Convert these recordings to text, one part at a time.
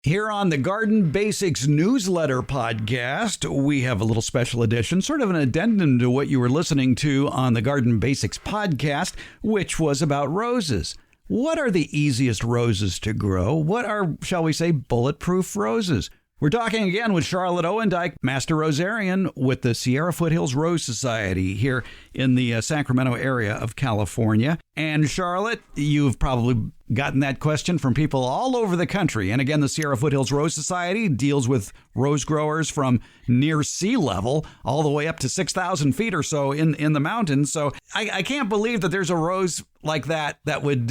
Here on the Garden Basics newsletter podcast, we have a little special edition, sort of an addendum to what you were listening to on the Garden Basics podcast, which was about roses. What are the easiest roses to grow? What are, shall we say, bulletproof roses? We're talking again with Charlotte Owendyk, Master Rosarian with the Sierra Foothills Rose Society here in the Sacramento area of California. And Charlotte, you've probably gotten that question from people all over the country. And again, the Sierra Foothills Rose Society deals with rose growers from near sea level all the way up to 6,000 feet or so in the mountains. So I can't believe that there's a rose like that would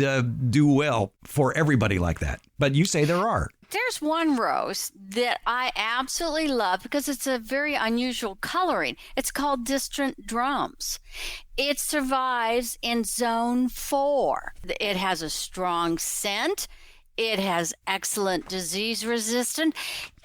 do well for everybody like that. But you say there are. There's one rose that I absolutely love because it's a very unusual coloring. It's called distant drums. It survives in zone 4. It has a strong scent. It has excellent disease resistance.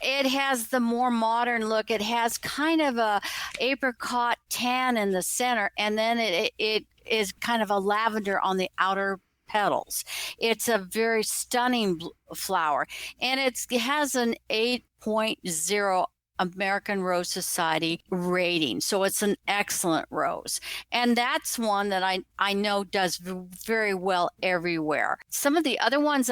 It has the more modern look. It has kind of a apricot tan in the center, and then it is kind of a lavender on the outer petals. It's a very stunning flower, and it has an 8.0 American Rose Society rating. So it's an excellent rose. And that's one that I know does very well everywhere. Some of the other ones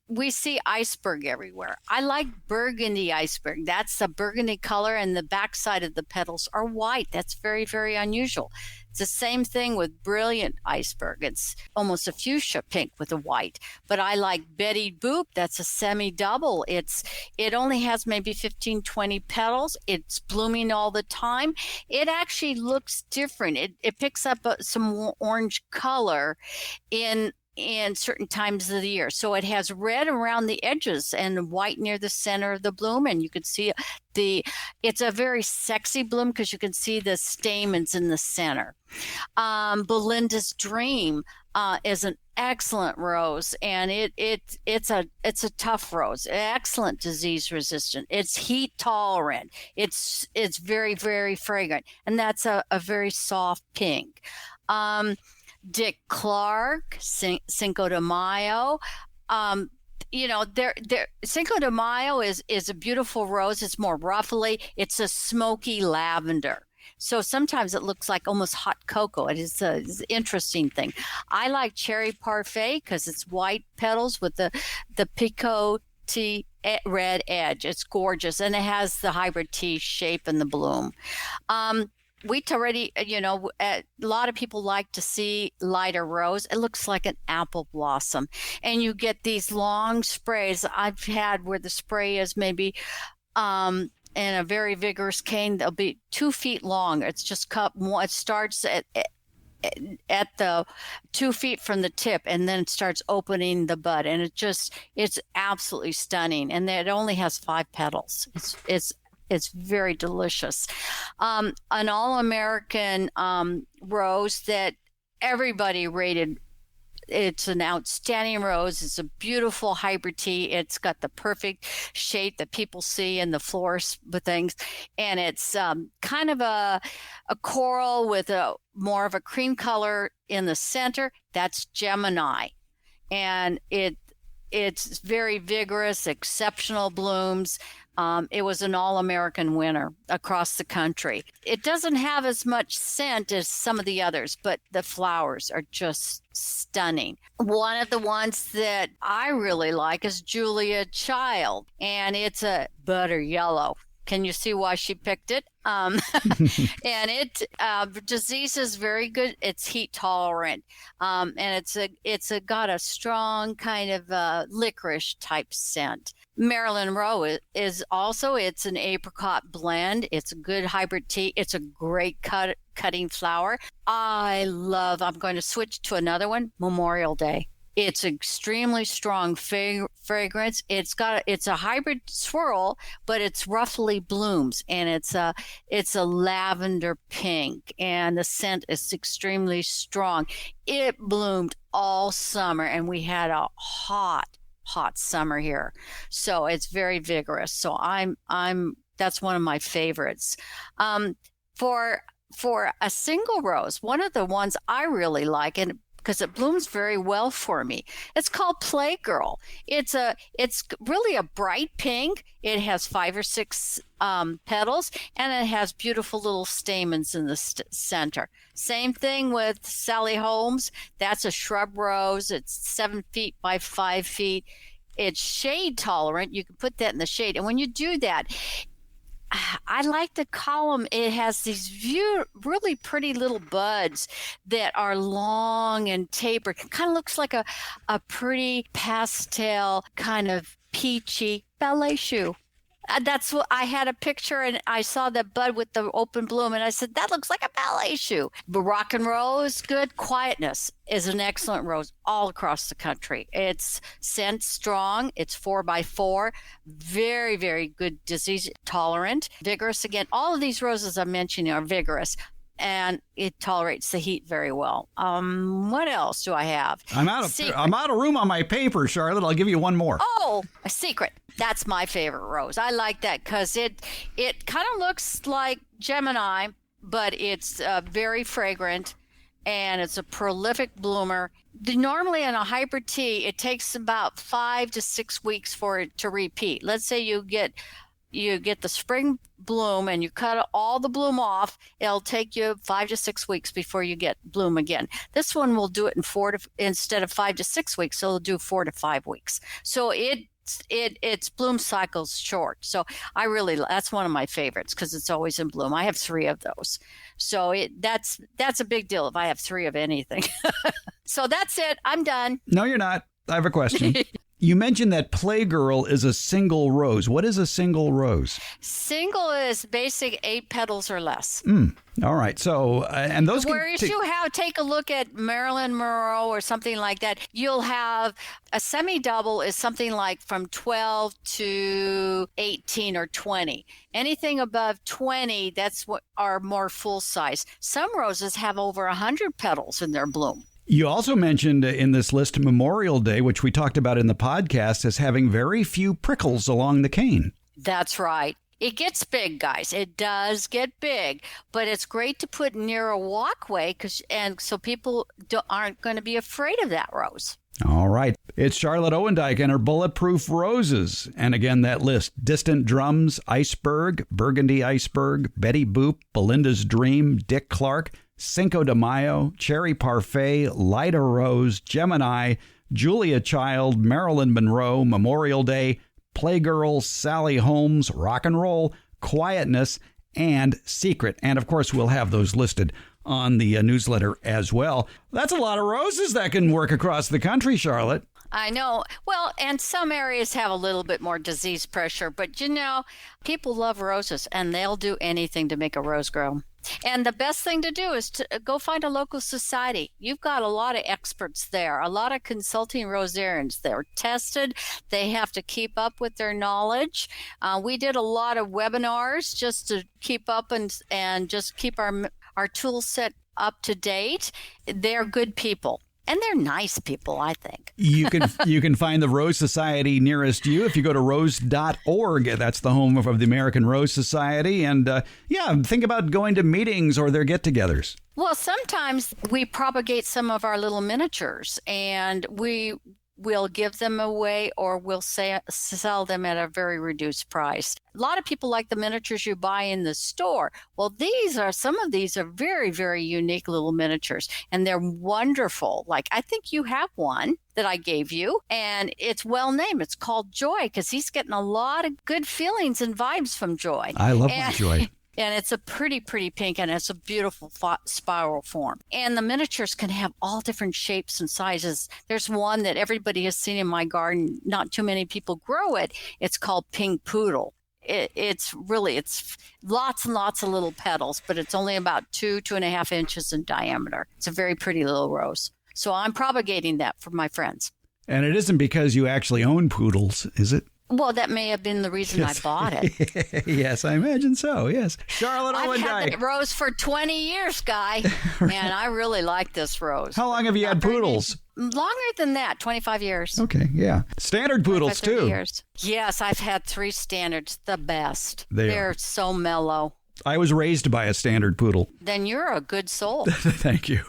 we see iceberg everywhere. I like burgundy iceberg. That's a burgundy color, and the backside of the petals are white. That's very, very unusual. It's the same thing with brilliant iceberg. It's almost a fuchsia pink with a white. But I like Betty Boop. That's a semi-double. It only has maybe 15, 20 petals. It's blooming all the time. It actually looks different. It picks up some orange color in certain times of the year. So it has red around the edges and white near the center of the bloom. And you can see it's a very sexy bloom because you can see the stamens in the center. Belinda's Dream is an excellent rose, and it's a tough rose. Excellent disease resistant. It's heat tolerant. It's very, very fragrant, and that's a very soft pink. Dick Clark, Cinco de Mayo. Cinco de Mayo is a beautiful rose. It's more ruffly. It's a smoky lavender. So sometimes it looks like almost hot cocoa. It's an interesting thing. I like Cherry Parfait because it's white petals with the picot red edge. It's gorgeous, and it has the hybrid tea shape in the bloom. We already, a lot of people like to see lighter rose. It looks like an apple blossom. And you get these long sprays. I've had where the spray is maybe in a very vigorous cane. They'll be 2 feet long. It's just cut. It starts at the 2 feet from the tip, and then it starts opening the bud. And it's absolutely stunning. And it only has 5 petals. It's very delicious. An all-American rose that everybody rated. It's an outstanding rose. It's a beautiful hybrid tea. It's got the perfect shape that people see in the florist things. And it's kind of a coral with more of a cream color in the center. That's Gemini. And it's very vigorous, exceptional blooms. It was an all-American winner across the country. It doesn't have as much scent as some of the others, but the flowers are just stunning. One of the ones that I really like is Julia Child, and it's a butter yellow. Can you see why she picked it? And disease is very good. It's heat tolerant, and it's got a strong kind of licorice type scent. Maryland Rowe is also, it's an apricot blend. It's a good hybrid tea. It's a great cutting flower. I'm going to switch to another one, Memorial Day. It's extremely strong fragrance. It's a hybrid swirl, but it's roughly blooms, and it's a lavender pink, and the scent is extremely strong. It bloomed all summer, and we had a hot summer here, so it's very vigorous. So that's one of my favorites. For a single rose, one of the ones I really like, and because it blooms very well for me. It's called Playgirl. It's really a bright pink. It has 5 or 6 petals, and it has beautiful little stamens in the center. Same thing with Sally Holmes. That's a shrub rose. It's 7 feet by 5 feet. It's shade tolerant. You can put that in the shade. And when you do that, I like the column. It has these really pretty little buds that are long and tapered. It kind of looks like a pretty pastel kind of peachy ballet shoe. That's what I had a picture, and I saw the bud with the open bloom, and I said, that looks like a ballet shoe. But rock and roll is good. Quietness is an excellent rose all across the country. It's scent strong. It's 4x4. Very, very good disease tolerant. Vigorous. Again, all of these roses I'm mentioning are vigorous, and it tolerates the heat very well. What else do I have? I'm out of room on my paper, Charlotte. I'll give you one more. Oh, a secret. That's my favorite rose. I like that because it kind of looks like Gemini, but it's very fragrant, and it's a prolific bloomer. Normally in a hybrid tea, it takes about 5 to 6 weeks for it to repeat. Let's say you get the spring bloom and you cut all the bloom off. It'll take you 5 to 6 weeks before you get bloom again. This one will do it instead of 5 to 6 weeks, so it'll do 4 to 5 weeks. So its bloom cycle's short. So that's one of my favorites because it's always in bloom. I have 3 of those. So that's a big deal if I have 3 of anything. So that's it. I'm done. No, you're not. I have a question. You mentioned that Playgirl is a single rose. What is a single rose? Single is basic 8 petals or less. All right. So, and those Whereas take a look at Marilyn Monroe or something like that, you'll have a semi-double is something like from 12 to 18 or 20. Anything above 20, that's what are more full size. Some roses have over 100 petals in their bloom. You also mentioned in this list Memorial Day, which we talked about in the podcast, as having very few prickles along the cane. That's right. It gets big, guys. It does get big, but it's great to put near a walkway so people aren't going to be afraid of that rose. All right. It's Charlotte Owendyk and her Bulletproof Roses. And again, that list: Distant Drums, Iceberg, Burgundy Iceberg, Betty Boop, Belinda's Dream, Dick Clark, Cinco de Mayo, Cherry Parfait, Lida Rose, Gemini, Julia Child, Marilyn Monroe, Memorial Day, Playgirl, Sally Holmes, Rock and Roll, Quietness, and Secret. And of course, we'll have those listed on the newsletter as well. That's a lot of roses that can work across the country, Charlotte. I know. Well, and some areas have a little bit more disease pressure, but people love roses and they'll do anything to make a rose grow. And the best thing to do is to go find a local society. You've got a lot of experts there, a lot of consulting rosarians. They're tested. They have to keep up with their knowledge. We did a lot of webinars just to keep up and just keep our tool set up to date. They're good people. And they're nice people, I think. You can find the Rose Society nearest you if you go to rose.org. That's the home of the American Rose Society. And think about going to meetings or their get-togethers. Well, sometimes we propagate some of our little miniatures, and we'll give them away or we'll sell them at a very reduced price. A lot of people like the miniatures you buy in the store. Well, some of these are very, very unique little miniatures, and they're wonderful. Like, I think you have one that I gave you, and it's well named. It's called Joy because he's getting a lot of good feelings and vibes from Joy. I love my Joy. And it's a pretty, pretty pink, and it's a beautiful spiral form. And the miniatures can have all different shapes and sizes. There's one that everybody has seen in my garden. Not too many people grow it. It's called Pink Poodle. It's lots and lots of little petals, but it's only about 2.5 inches in diameter. It's a very pretty little rose. So I'm propagating that for my friends. And it isn't because you actually own poodles, is it? Well, that may have been the reason I bought it. Yes, I imagine so, yes. Charlotte Owendyk. I've had that rose for 20 years, Guy, right. And I really like this rose. How long have you had poodles? Longer than that, 25 years. Okay, yeah. Standard poodles, too. Years. Yes, I've had 3 standards, the best. They're so mellow. I was raised by a standard poodle. Then you're a good soul. Thank you.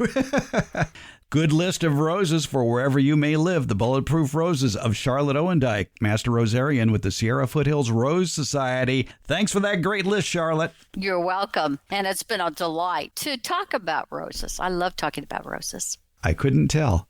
Good list of roses for wherever you may live. The Bulletproof Roses of Charlotte Owendyk, Master Rosarian with the Sierra Foothills Rose Society. Thanks for that great list, Charlotte. You're welcome. And it's been a delight to talk about roses. I love talking about roses. I couldn't tell.